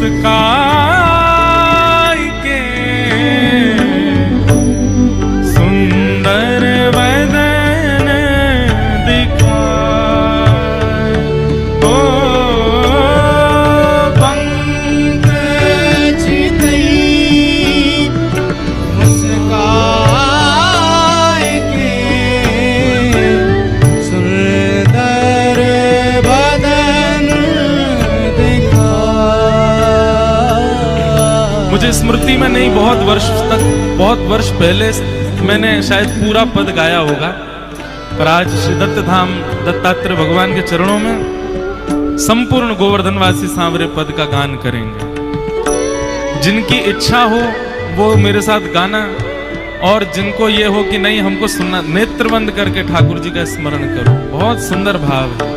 मुस्काई के सुंदर बदन दिखाए। ओ पंख चितई मुस्काई के सुंदर बदन दिखाए। मुझे स्मृति में नहीं, बहुत वर्ष पहले मैंने शायद पूरा पद गाया होगा, पर आज श्री दत्त धाम दत्तात्रेय भगवान के चरणों में संपूर्ण गोवर्धनवासी सांवरे पद का गान करेंगे। जिनकी इच्छा हो वो मेरे साथ गाना, और जिनको ये हो कि नहीं हमको सुनना, नेत्र बंद करके ठाकुर जी का स्मरण करो। बहुत सुंदर भाव है।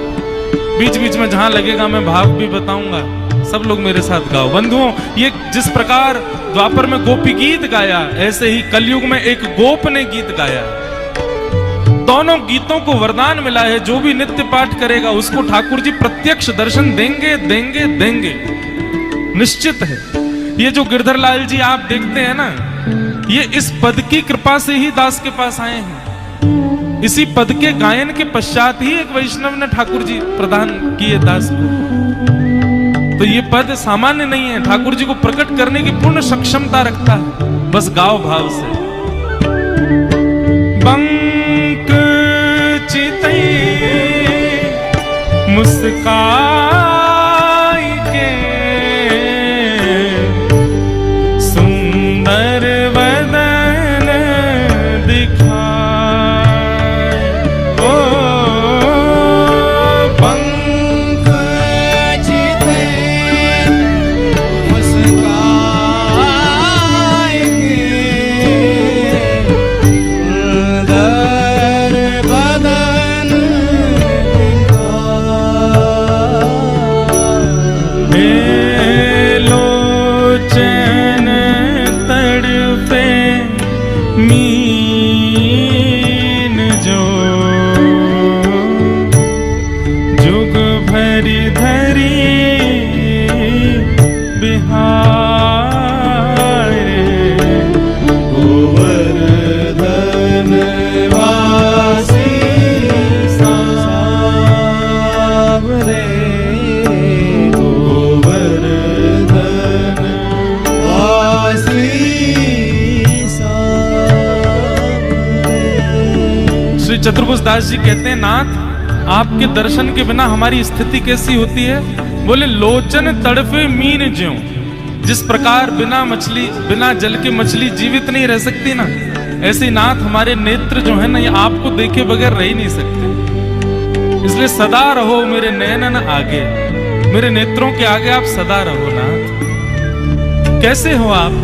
बीच बीच में जहां लगेगा मैं भाव भी बताऊंगा। सब लोग मेरे साथ गाओ। बंधुओं, ये जिस प्रकार द्वापर में गोपी गीत गाया, ऐसे ही कलयुग में एक गोप ने गीत गाया। दोनों गीतों को वरदान मिला है, जो भी नित्य पाठ करेगा उसको ठाकुर जी प्रत्यक्ष दर्शन देंगे देंगे देंगे, निश्चित है। ये जो गिरधर लाल जी आप देखते हैं ना, ये इस पद की कृपा से ही दास के पास आए हैं। इसी पद के गायन के पश्चात ही एक वैष्णव ने ठाकुर जी प्रदान किए दास को। तो ये पद सामान्य नहीं है, ठाकुर जी को प्रकट करने की पूर्ण सक्षमता रखता है। बस गाओ भाव से। पंख चितई मुस्काई के सुंदर बदन दिखाए। ओ पंख चितई मुस्काई के सुंदर बदन दिखाए। लोचन तड़पे मीन जो जुग भरी धरी बिहार। गोवर्धन वासी सांवरे, गोवर्धन वासी सांवरे। श्री चतुर्भुज दास जी कहते हैं, नाथ आपके दर्शन के बिना हमारी स्थिति कैसी होती है? बोले लोचन तड़फे मीन ज्यों। जिस प्रकार बिना जल के मछली जीवित नहीं रह सकती ना, ऐसे नाथ हमारे नेत्र जो है ना, ये आपको देखे बगैर रह ही नहीं सकते। इसलिए सदा रहो मेरे नयनन आगे, मेरे नेत्रों के आगे आप सदा रहो नाथ। कैसे हो आप?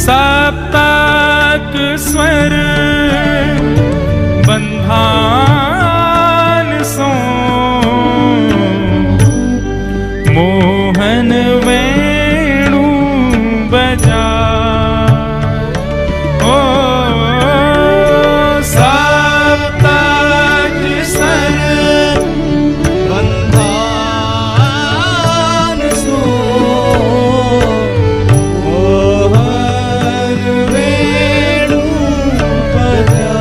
सप्तक स्वर बंधान सो मोहन वेणु बजा। ओ सप्तक स्वर बंधान सो मोहन वेणु बजा।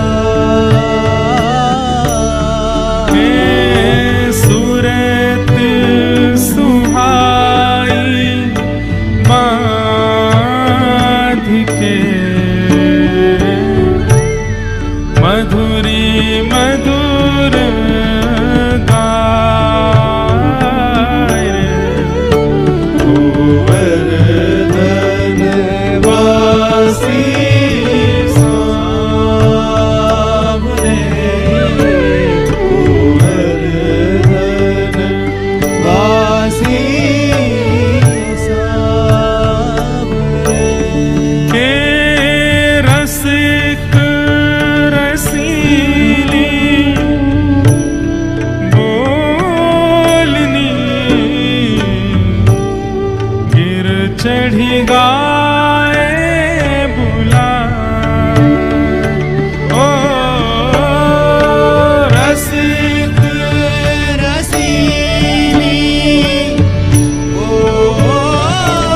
सूरत सुहाई माधिके मधुरी मधुर गाय। गोवर्धन वासी सांवरे, गोवर्धन वासी सांवरे। के रसिक रसीली बोलनी गिर चढ़ी गाए बुला। ओ रसिक रसीली बोलनी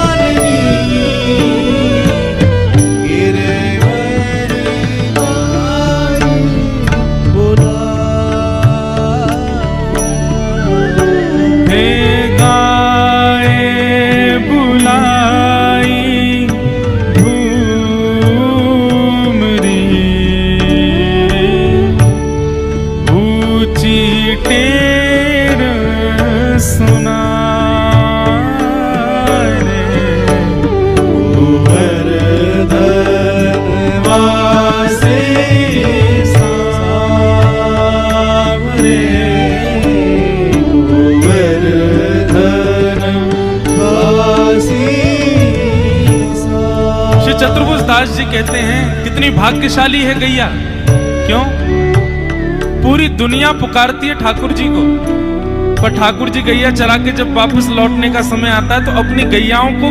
चतुर्भुज दास जी कहते हैं कितनी भाग्यशाली है गैया। क्यों? पूरी दुनिया पुकारती है ठाकुर जी को, पर ठाकुर जी गैया चरा के जब वापस लौटने का समय आता है तो अपनी गैयाओं को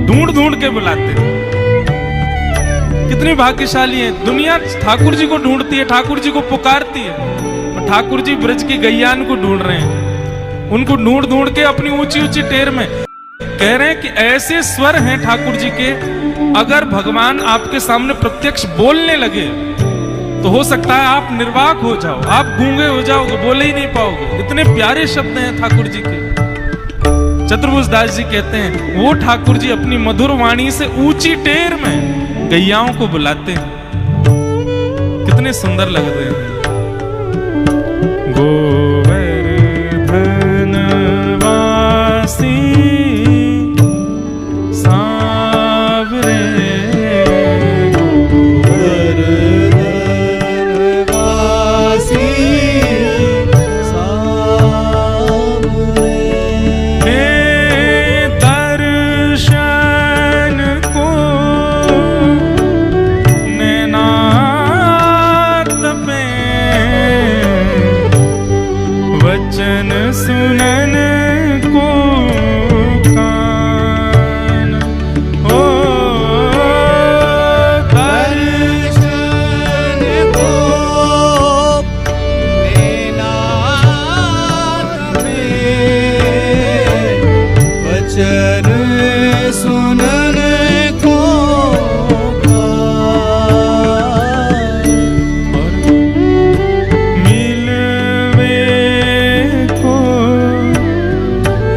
ढूंढ ढूंढ के बुलाते हैं। कितनी भाग्यशाली है दुनिया, ठाकुर जी को ढूंढती है, ठाकुर जी को पुकारती है, और ठाकुर जी ब्रज की गैयान को ढूंढ रहे हैं। उनको ढूंढ ढूंढ के अपनी ऊंची ऊंची टेर में कह रहे हैं कि ऐसे स्वर हैं ठाकुर जी के, अगर भगवान आपके सामने प्रत्यक्ष बोलने लगे तो हो सकता है आप निर्वाक हो जाओ, आप गूंगे हो जाओगे, बोले ही नहीं पाओगे। इतने प्यारे शब्द हैं ठाकुर जी के। चतुर्भुज दास जी कहते हैं वो ठाकुर जी अपनी मधुर वाणी से ऊंची टेर में गैयाओं को बुलाते हैं। कितने सुंदर लगते हैं। गोवर्धन वासी सांवरे, गोवर्धन वासी सांवरे, हे दर्शन को नैनात पे वचन सुनन को कान, ओ दर्शन को नैनात में वचन सुनन को मिलवे को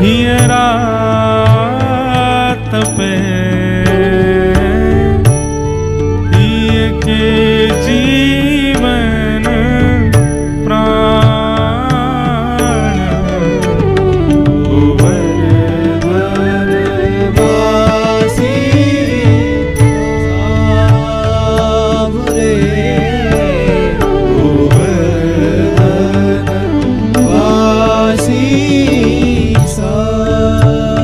हियरात पे हिय के जीवन प्राण, गोवर्धन वासी सांवरे, गोवर्धन वासी सांवरे।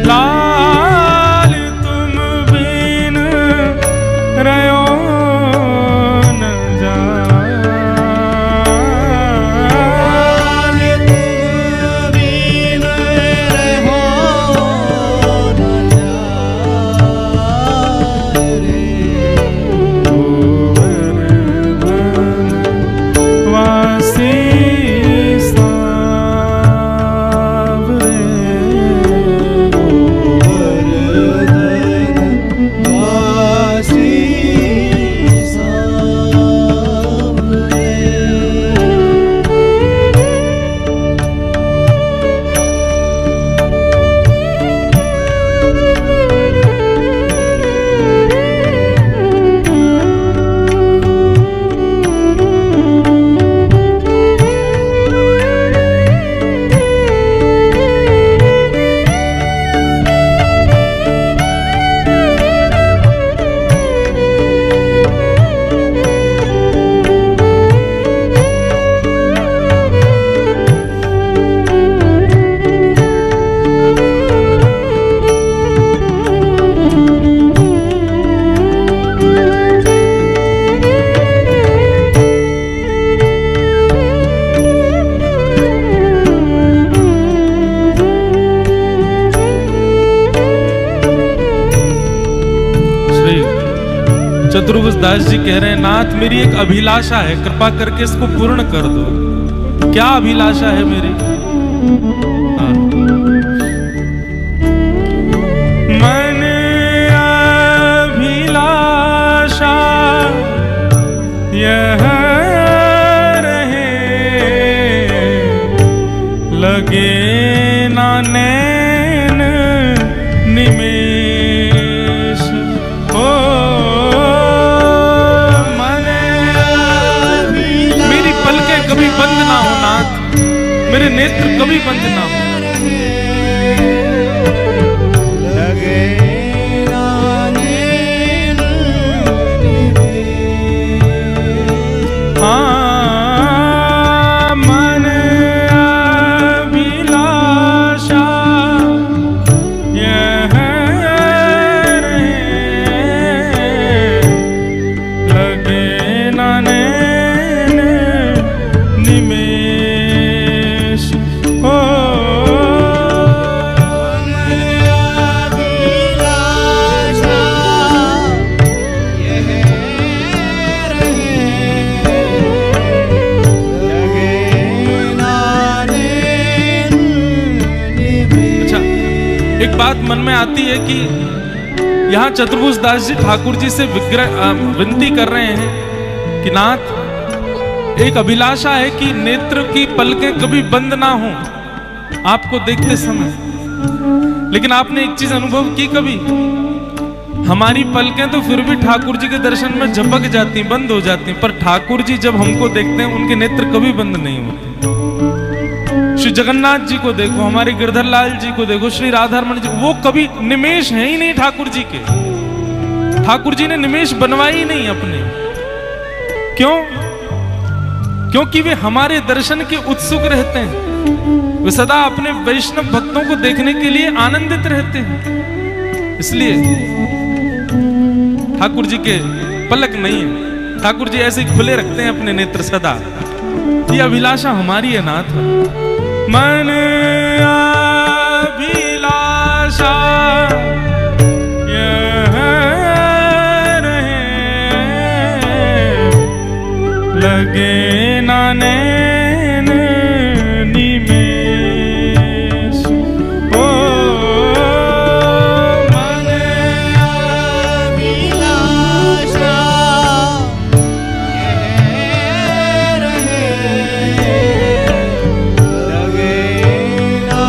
लाल तुम बिन रयो न जाए, तुम बिन रहो न जाए रे, गोवर्धन वासी सांवरे, गोवर्धन वासी सांवरे। श्री चतुर्भुज दास जी कह रहे हैं नाथ मेरी एक अभिलाषा है, कृपा करके इसको पूर्ण कर दो। क्या अभिलाषा है मेरी? हाँ। मन अभिलाषा यह रहे, लगे ना नैन निमेष, हो मन मेरी पलकें कभी बंद ना हो नाथ, मेरे नेत्र कभी बंद ना हो। लगे राने हाँ मन अभिलाषा यह रहे, मन में आती है कि यहाँ चतुर्भुज दास जी ठाकुर जी से विनती कर रहे हैं कि नाथ, एक अभिलाषा है कि नेत्र की पलकें कभी बंद ना हो आपको देखते समय। लेकिन आपने एक चीज अनुभव की कभी, हमारी पलकें तो फिर भी ठाकुर जी के दर्शन में झपक जाती, बंद हो जाती, पर ठाकुर जी जब हमको देखते हैं उनके नेत्र कभी बंद नहीं होते। श्री जगन्नाथ जी को देखो, हमारे गिरधर लाल जी को देखो, श्री राधारमण जी, वो कभी निमेष है ही नहीं ठाकुर जी के। ठाकुर जी ने निमेष बनवाए ही नहीं अपने। क्यों? क्योंकि वे हमारे दर्शन के उत्सुक रहते हैं, वे सदा अपने वैष्णव भक्तों को देखने के लिए आनंदित रहते हैं। इसलिए ठाकुर जी के पलक नहीं है, ठाकुर जी ऐसे खुले रखते हैं अपने नेत्र सदा। ये अभिलाषा हमारी है नाथ। मन अभिलाषा यह रहे, लगे ना नैन निमेष। ओ मन अभिलाषा यह रहे, लगे ना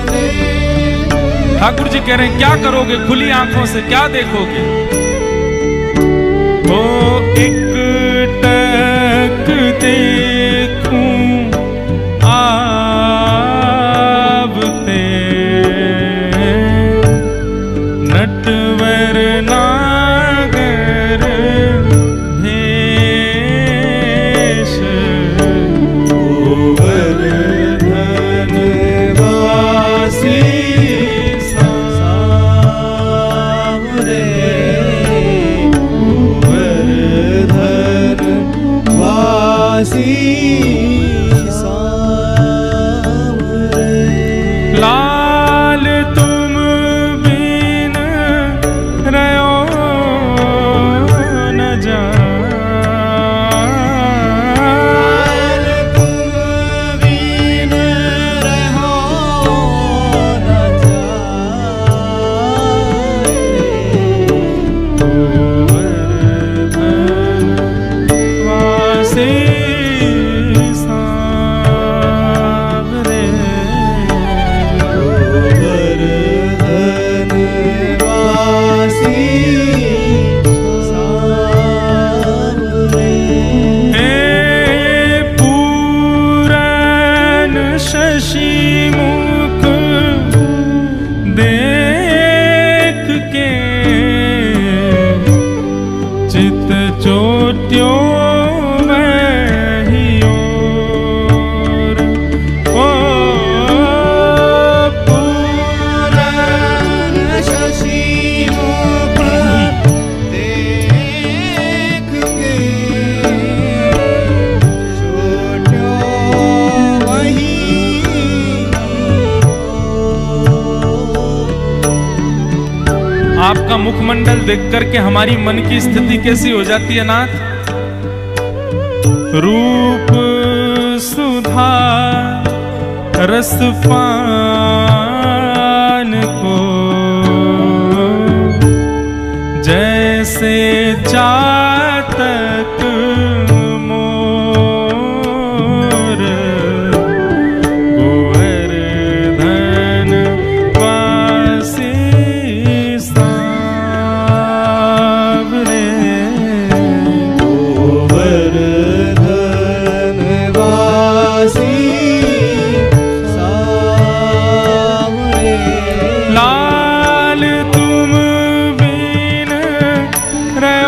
नैन। ठाकुर जी कह रहे हैं क्या करोगे, खुली आंखों से क्या देखोगे? ओ एक टक देखूं आवते, नटवर नागर भेष। गोवर्धन वासी सावरे, गोवर्धन वासी सावरे। लाल तुम बिन रहो न लाल तुम बिन रहो न गोवर्धन वासी सावरे। पूरन शशि मुख देख के, चित चोट्यों शशि मुख देख के, छोट्यो वही आपका मुखमंडल देख करके हमारी मन की स्थिति कैसी हो जाती है नाथ? रूप सुधा रस पान को, जैसे चातक मोर, गोवर्धन वासी सावरे। गोवर्धन वासी सावरे। लाल तुम बिन रहो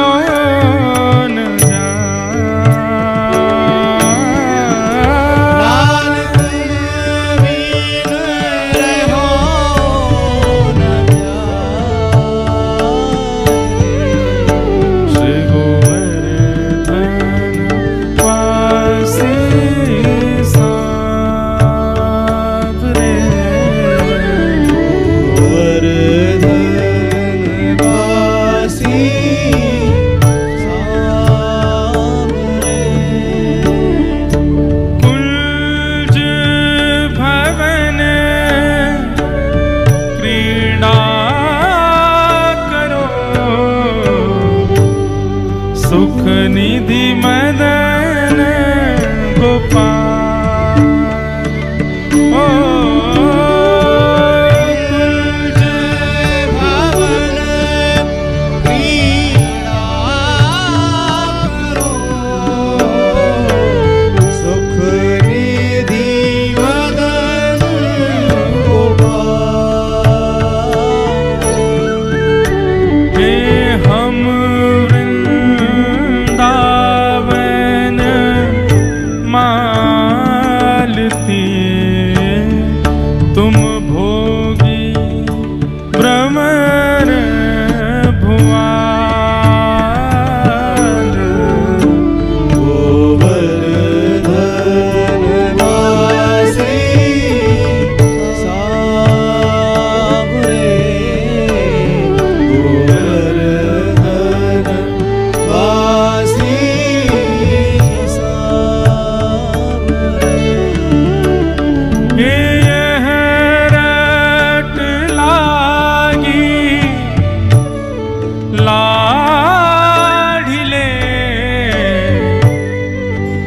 निधि मदन गोपाल ओ कुंज भवन क्रीड़ा करो, सुख निधि मदन गोपाल। हे हम वृंदावन मालती, तुम भोगी भ्रमर भुआल। गोवर्धन वासी सावरे, गोवर्धन वासी सावरे। हे यह रट लागी लाढ़िले,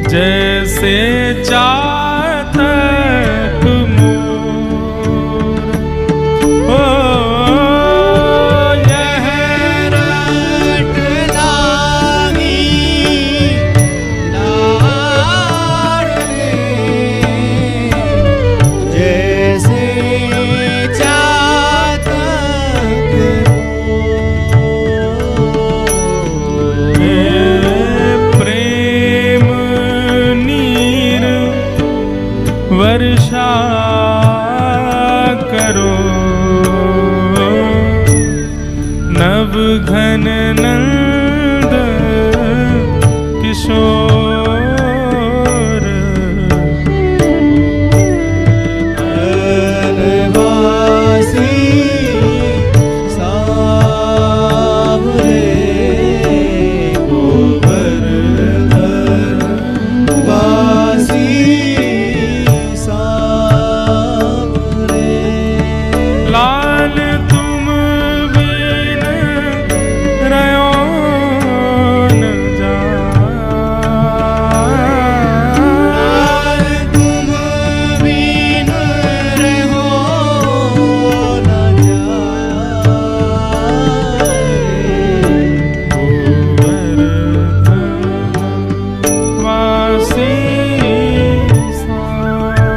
जैसे चातक मोर ओ यह रट लागी लाड़ले, जैसे चातक मोर। हे प्रेम नीर वर्षा करो, नव घन नंद किशोर। वनवासी सावरे, गोवर्धन वासी सावरे। लाल तुम बिन रयो न जाए, तुम बिन रहो न जाए, गोवर्धन वासी सावरे।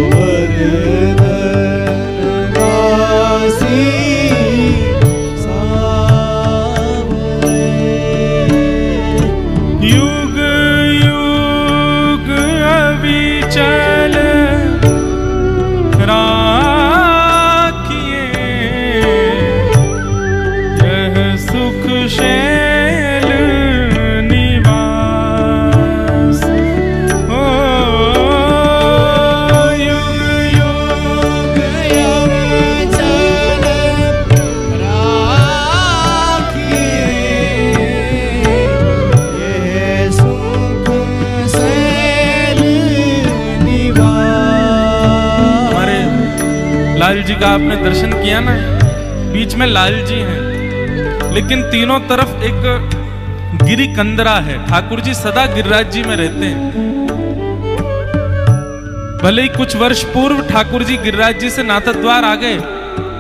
गोवर्धन वासी सावरे। युग युग अविचल राखिए, यह सुख शैल निवास ओ युग युग चल राखिए, ये सुख शैल निवास। हमारे लाल जी का आपने दर्शन किया ना, बीच में लाल जी हैं, लेकिन तीनों तरफ एक गिरी कंदरा है। ठाकुर जी सदा गिरिराज जी में रहते हैं। भले ही कुछ वर्ष पूर्व ठाकुर जी गिरिराज जी से नाथद्वार आ गए,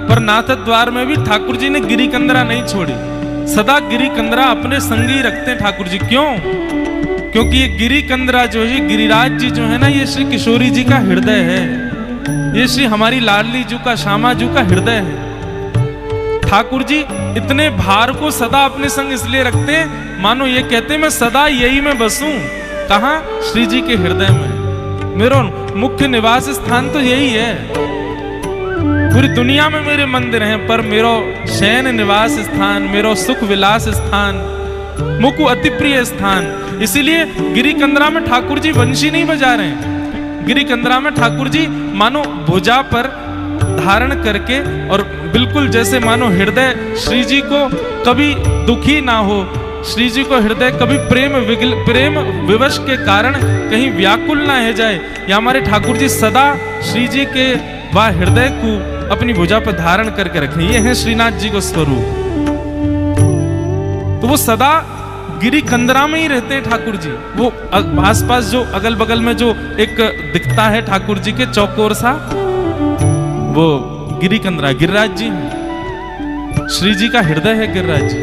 पर नाथद्वार में भी ठाकुर जी ने गिरी कंदरा नहीं छोड़ी। सदा गिरी कंदरा अपने संग ही रखते हैं ठाकुर जी। क्यों? क्योंकि ये गिरी कंदरा जो है, गिरिराज जी जो है ना, ये श्री किशोरी जी का हृदय है। ये श्री हमारी लाडली जी का, श्यामा जी का हृदय है। ठाकुर जी इतने भार को सदा अपने संग इसलिए रखते हैं, मानो ये कहते हैं मैं सदा यही में बसूं। कहां? श्री जी के हृदय में। मेरा मुख्य निवास स्थान तो यही है। पूरी दुनिया में मेरे मंदिर हैं, पर मेरो शयन निवास स्थान, मेरो सुख विलास स्थान, मुकु अति प्रिय स्थान। इसीलिए गिरी कंदरा में ठाकुर जी वंशी नहीं बजा रहे हैं। गिरी कंदरा में ठाकुर जी मानो भुजा पर धारण करके, और बिल्कुल जैसे मानो हृदय श्री जी को कभी दुखी ना हो, श्री जी को हृदय कभी प्रेम विवश के कारण कहीं व्याकुल ना हो जाए, या हमारे ठाकुर जी सदा श्री जी के वह हृदय को अपनी भुजा पर धारण करके रखें। ये है श्रीनाथ जी को स्वरूप। तो वो सदा गिरी कंदरा में ही रहते हैं ठाकुर जी। वो आसपास जो अगल बगल में जो एक दिखता है ठाकुर जी के चौकोर सा, वो गिरी कंदरा गिरिराज जी हैं। श्री जी का हृदय है गिरिराज जी,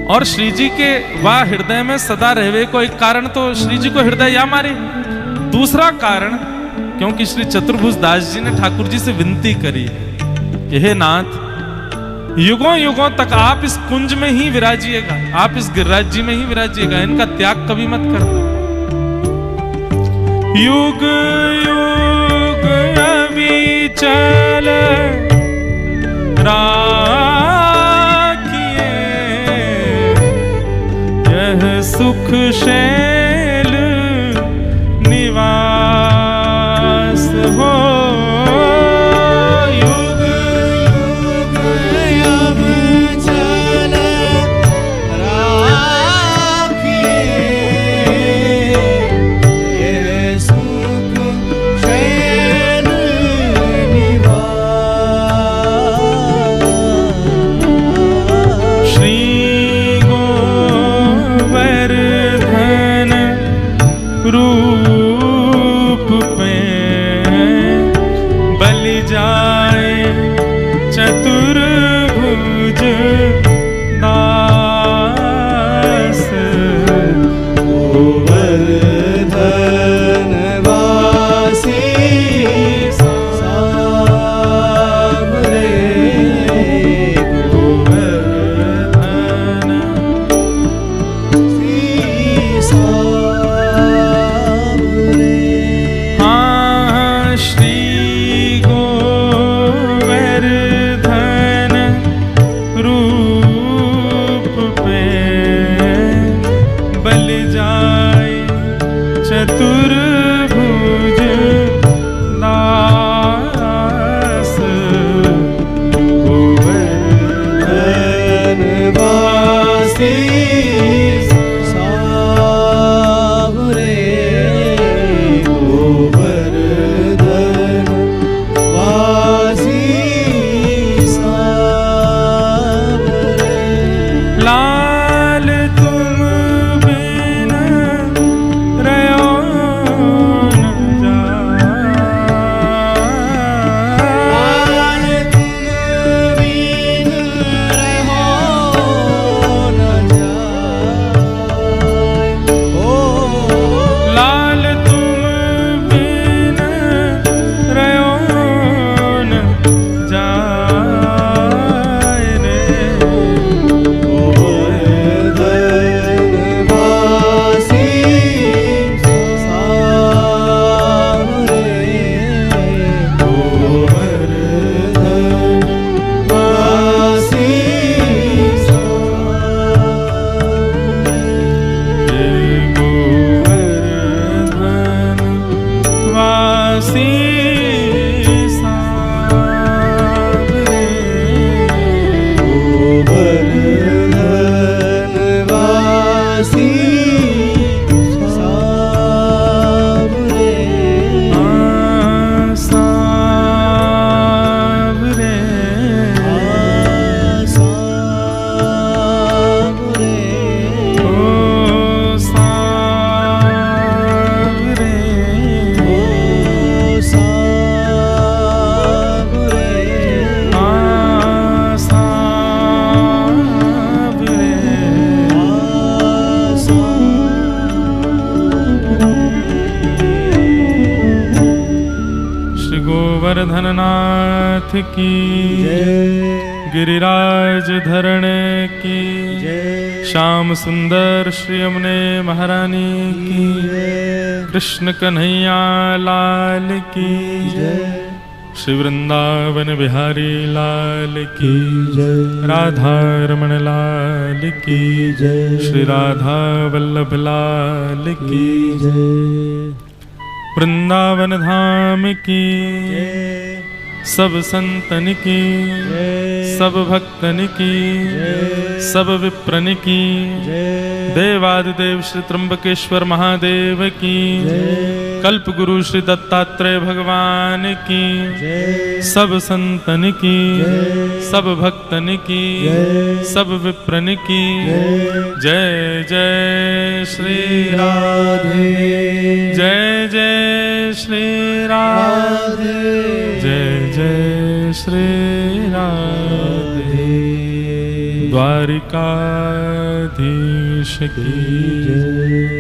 और श्री जी के वह हृदय में सदा रहवे को एक कारण तो श्री जी को हृदय या मारे, दूसरा कारण क्योंकि श्री चतुर्भुज दास जी ने ठाकुर जी से विनती करी कि हे नाथ, युगों युगों तक आप इस कुंज में ही विराजिएगा, आप इस गिरिराज जी में ही विराजिएगा, इनका त्याग कभी मत करना। युग युग अविचल राखिए यह सुख शैल निवास हो। रूप पे बलि जाए चतुर्भुज दास, गोवर्धन वासी सावरे, गोवर्धन चतुर्भुज दास, गोवर्धन वासी सावरे, गोवर्धन वासी सावरे। लाल तुम बिन रयो न जाए, लाल तुम बिन रहो न जाए, ओ लाल तुम बिन रयो न जाए रे, गोवर्धन वासी सावरे, गोवर्धन वासी सावरे, गोवर्धन वासी सावरे, गोवर्धन वासी सावरे, सावरे, सावरे, ओ सावरे, ओ सावरे, सावरे, श्री गोवर्धन नाथ की जय गिरिराज धरणे की जय श्याम सुंदर श्री यमुने महारानी की जय कृष्ण कन्हैया लाल की जय श्री वृंदावन बिहारी लाल की जय राधा रमण लाल की जय श्री राधा वल्लभ लाल की जय वृंदावन धाम की जय सब संतन की जय सब भक्तन की जय सब विप्रन की जय देवादिदेव श्री त्र्यंबकेश्वर महादेव की जय कल्प गुरु श्री दत्तात्रेय भगवान की, जय सब संतन की, जय सब भक्तन की, जय सब विप्रन की, जय जय जय श्री राधे जय जय श्री राधे, जय जय श्री राधे। द्वारिकाधीश की जय।